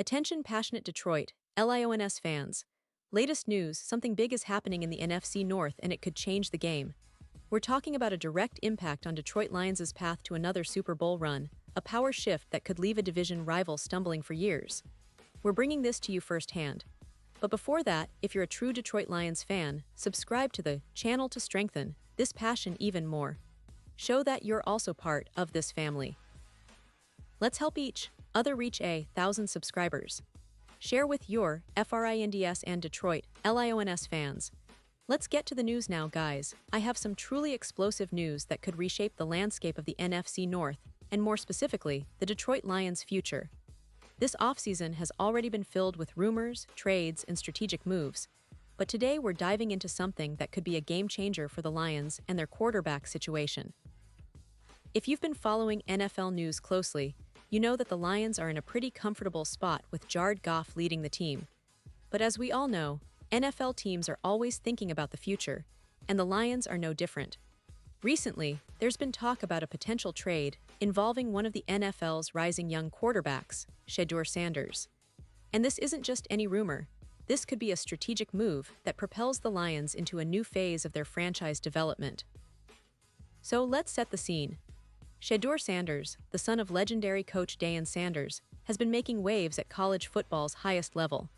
Attention passionate Detroit, Lions fans. Latest news, something big is happening in the NFC North and it could change the game. We're talking about a direct impact on Detroit Lions' path to another Super Bowl run, a power shift that could leave a division rival stumbling for years. We're bringing this to you firsthand. But before that, if you're a true Detroit Lions fan, subscribe to the channel to strengthen this passion even more. Show that you're also part of this family. Let's help each other reach 1,000 subscribers. Share with your FRINDS and Detroit Lions fans. Let's get to the news now, guys. I have some truly explosive news that could reshape the landscape of the NFC North, and more specifically, the Detroit Lions' future. This offseason has already been filled with rumors, trades, and strategic moves, but today we're diving into something that could be a game-changer for the Lions and their quarterback situation. If you've been following NFL news closely, you know that the Lions are in a pretty comfortable spot with Jared Goff leading the team. But as we all know, NFL teams are always thinking about the future, and the Lions are no different. Recently, there's been talk about a potential trade involving one of the NFL's rising young quarterbacks, Shedeur Sanders. And this isn't just any rumor. This could be a strategic move that propels the Lions into a new phase of their franchise development. So let's set the scene. Shedeur Sanders, the son of legendary coach Deion Sanders, has been making waves at college football's highest level.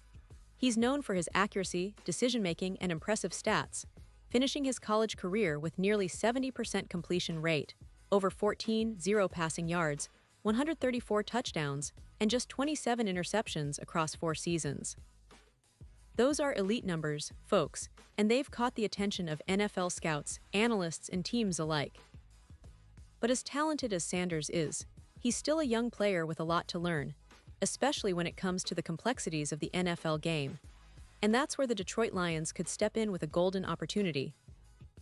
He's known for his accuracy, decision-making, and impressive stats, finishing his college career with nearly 70% completion rate, over 14,000 passing yards, 134 touchdowns, and just 27 interceptions across 4 seasons. Those are elite numbers, folks, and they've caught the attention of NFL scouts, analysts, and teams alike. But as talented as Sanders is, he's still a young player with a lot to learn, especially when it comes to the complexities of the NFL game. And that's where the Detroit Lions could step in with a golden opportunity.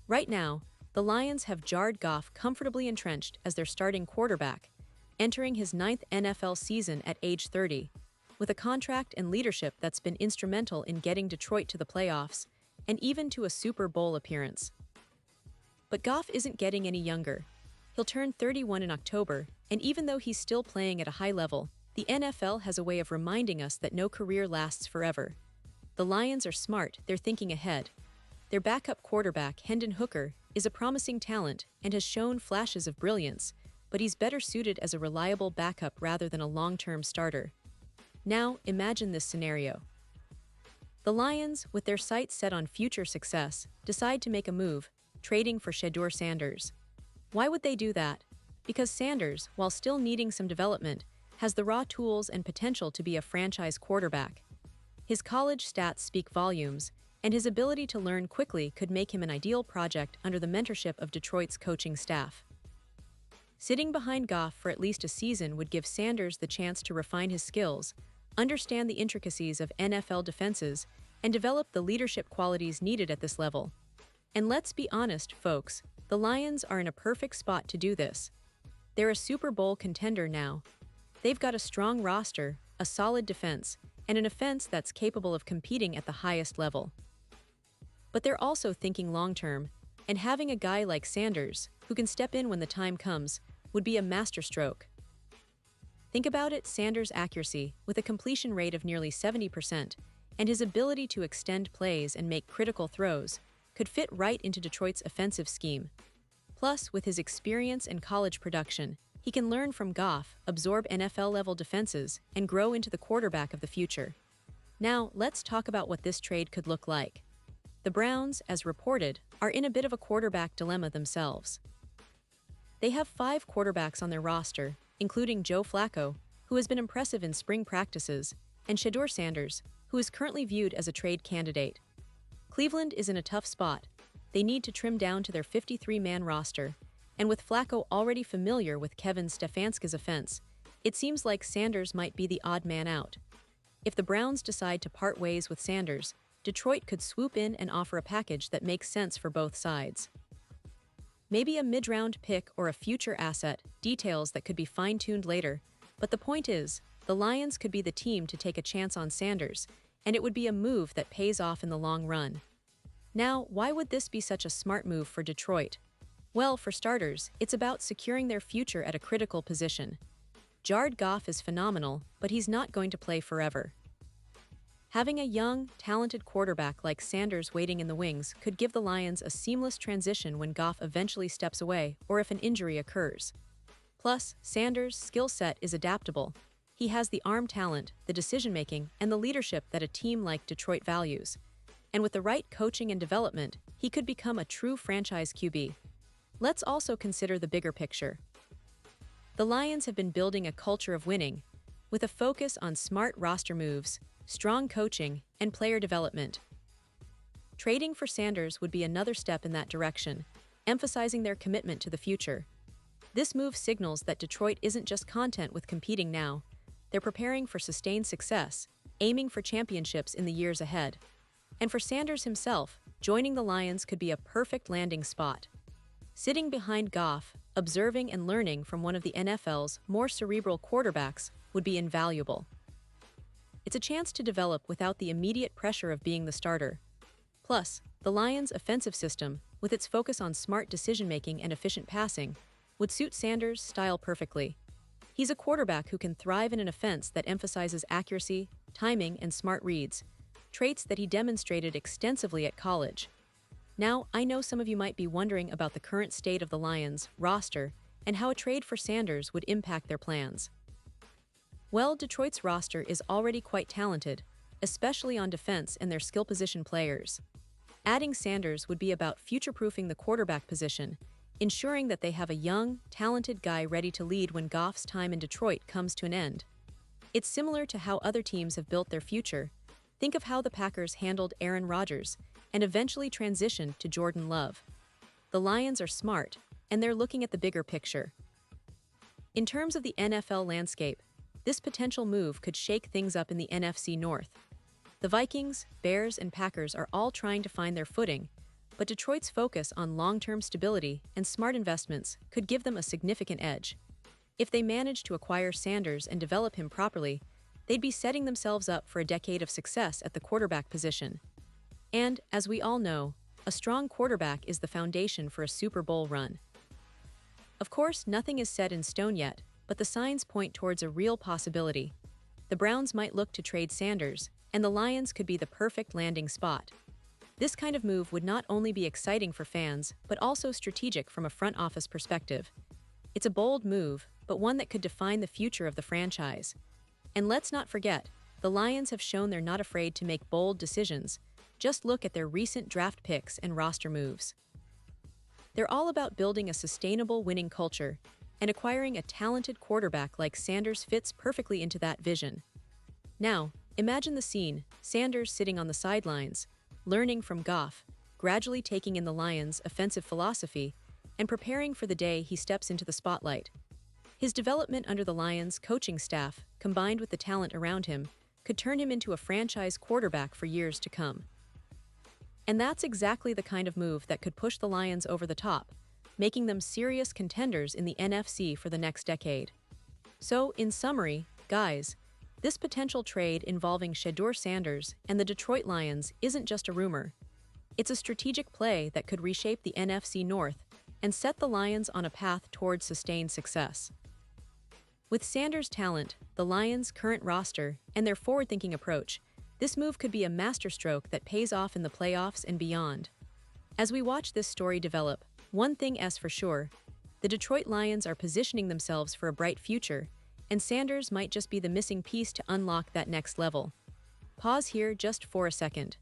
Right now, the Lions have Jared Goff comfortably entrenched as their starting quarterback, entering his 9th NFL season at age 30, with a contract and leadership that's been instrumental in getting Detroit to the playoffs and even to a Super Bowl appearance. But Goff isn't getting any younger. He'll turn 31 in October, and even though he's still playing at a high level, the NFL has a way of reminding us that no career lasts forever. The Lions are smart, they're thinking ahead. Their backup quarterback, Hendon Hooker, is a promising talent and has shown flashes of brilliance, but he's better suited as a reliable backup rather than a long-term starter. Now, imagine this scenario. The Lions, with their sights set on future success, decide to make a move, trading for Shedeur Sanders. Why would they do that? Because Sanders, while still needing some development, has the raw tools and potential to be a franchise quarterback. His college stats speak volumes, and his ability to learn quickly could make him an ideal project under the mentorship of Detroit's coaching staff. Sitting behind Goff for at least a season would give Sanders the chance to refine his skills, understand the intricacies of NFL defenses, and develop the leadership qualities needed at this level. And let's be honest, folks, the Lions are in a perfect spot to do this. They're a Super Bowl contender now. They've got a strong roster, a solid defense, and an offense that's capable of competing at the highest level. But they're also thinking long-term, and having a guy like Sanders, who can step in when the time comes, would be a masterstroke. Think about it, Sanders' accuracy, with a completion rate of nearly 70%, and his ability to extend plays and make critical throws, could fit right into Detroit's offensive scheme. Plus, with his experience and college production, he can learn from Goff, absorb NFL-level defenses, and grow into the quarterback of the future. Now, let's talk about what this trade could look like. The Browns, as reported, are in a bit of a quarterback dilemma themselves. They have 5 quarterbacks on their roster, including Joe Flacco, who has been impressive in spring practices, and Shedeur Sanders, who is currently viewed as a trade candidate. Cleveland is in a tough spot. They need to trim down to their 53-man roster, and with Flacco already familiar with Kevin Stefanski's offense, it seems like Sanders might be the odd man out. If the Browns decide to part ways with Sanders, Detroit could swoop in and offer a package that makes sense for both sides. Maybe a mid-round pick or a future asset, details that could be fine-tuned later, but the point is, the Lions could be the team to take a chance on Sanders, and it would be a move that pays off in the long run. Now, why would this be such a smart move for Detroit? Well, for starters, it's about securing their future at a critical position. Jared Goff is phenomenal, but he's not going to play forever. Having a young, talented quarterback like Sanders waiting in the wings could give the Lions a seamless transition when Goff eventually steps away or if an injury occurs. Plus, Sanders' skill set is adaptable. He has the arm talent, the decision-making, and the leadership that a team like Detroit values. And with the right coaching and development, he could become a true franchise QB. Let's also consider the bigger picture. The Lions have been building a culture of winning, with a focus on smart roster moves, strong coaching, and player development. Trading for Sanders would be another step in that direction, emphasizing their commitment to the future. This move signals that Detroit isn't just content with competing now. They're preparing for sustained success, aiming for championships in the years ahead. And for Sanders himself, joining the Lions could be a perfect landing spot. Sitting behind Goff, observing and learning from one of the NFL's more cerebral quarterbacks would be invaluable. It's a chance to develop without the immediate pressure of being the starter. Plus, the Lions' offensive system, with its focus on smart decision-making and efficient passing, would suit Sanders' style perfectly. He's a quarterback who can thrive in an offense that emphasizes accuracy, timing, and smart reads, traits that he demonstrated extensively at college. Now, I know some of you might be wondering about the current state of the Lions' roster and how a trade for Sanders would impact their plans. Well, Detroit's roster is already quite talented, especially on defense and their skill position players. Adding Sanders would be about future-proofing the quarterback position, ensuring that they have a young, talented guy ready to lead when Goff's time in Detroit comes to an end. It's similar to how other teams have built their future. Think of how the Packers handled Aaron Rodgers and eventually transitioned to Jordan Love. The Lions are smart, and they're looking at the bigger picture. In terms of the NFL landscape, this potential move could shake things up in the NFC North. The Vikings, Bears, and Packers are all trying to find their footing, but Detroit's focus on long-term stability and smart investments could give them a significant edge. If they manage to acquire Sanders and develop him properly, they'd be setting themselves up for a decade of success at the quarterback position. And, as we all know, a strong quarterback is the foundation for a Super Bowl run. Of course, nothing is set in stone yet, but the signs point towards a real possibility. The Browns might look to trade Sanders, and the Lions could be the perfect landing spot. This kind of move would not only be exciting for fans, but also strategic from a front office perspective. It's a bold move, but one that could define the future of the franchise. And let's not forget, the Lions have shown they're not afraid to make bold decisions. Just look at their recent draft picks and roster moves. They're all about building a sustainable winning culture, and acquiring a talented quarterback like Sanders fits perfectly into that vision. Now, imagine the scene: Sanders sitting on the sidelines, learning from Goff, gradually taking in the Lions' offensive philosophy, and preparing for the day he steps into the spotlight. His development under the Lions' coaching staff, combined with the talent around him, could turn him into a franchise quarterback for years to come. And that's exactly the kind of move that could push the Lions over the top, making them serious contenders in the NFC for the next decade. So, in summary, guys, this potential trade involving Shedeur Sanders and the Detroit Lions isn't just a rumor. It's a strategic play that could reshape the NFC North and set the Lions on a path towards sustained success. With Sanders' talent, the Lions' current roster, and their forward-thinking approach, this move could be a masterstroke that pays off in the playoffs and beyond. As we watch this story develop, one thing is for sure: the Detroit Lions are positioning themselves for a bright future, and Sanders might just be the missing piece to unlock that next level. Pause here just for a second.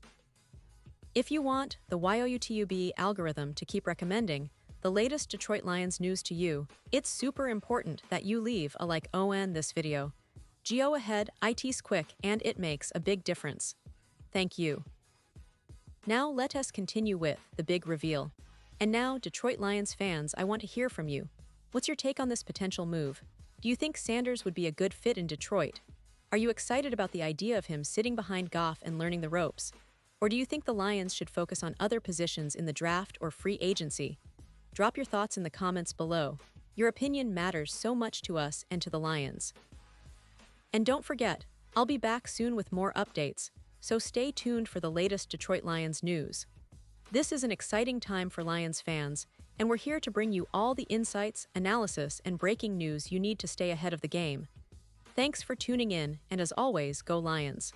If you want the YouTube algorithm to keep recommending the latest Detroit Lions news to you, it's super important that you leave a like on this video. Go ahead, it's quick and it makes a big difference. Thank you. Now let us continue with the big reveal. And now, Detroit Lions fans, I want to hear from you. What's your take on this potential move? Do you think Sanders would be a good fit in Detroit? Are you excited about the idea of him sitting behind Goff and learning the ropes? Or do you think the Lions should focus on other positions in the draft or free agency? Drop your thoughts in the comments below. Your opinion matters so much to us and to the Lions. And don't forget, I'll be back soon with more updates, so stay tuned for the latest Detroit Lions news. This is an exciting time for Lions fans, and we're here to bring you all the insights, analysis, and breaking news you need to stay ahead of the game. Thanks for tuning in, and as always, go Lions.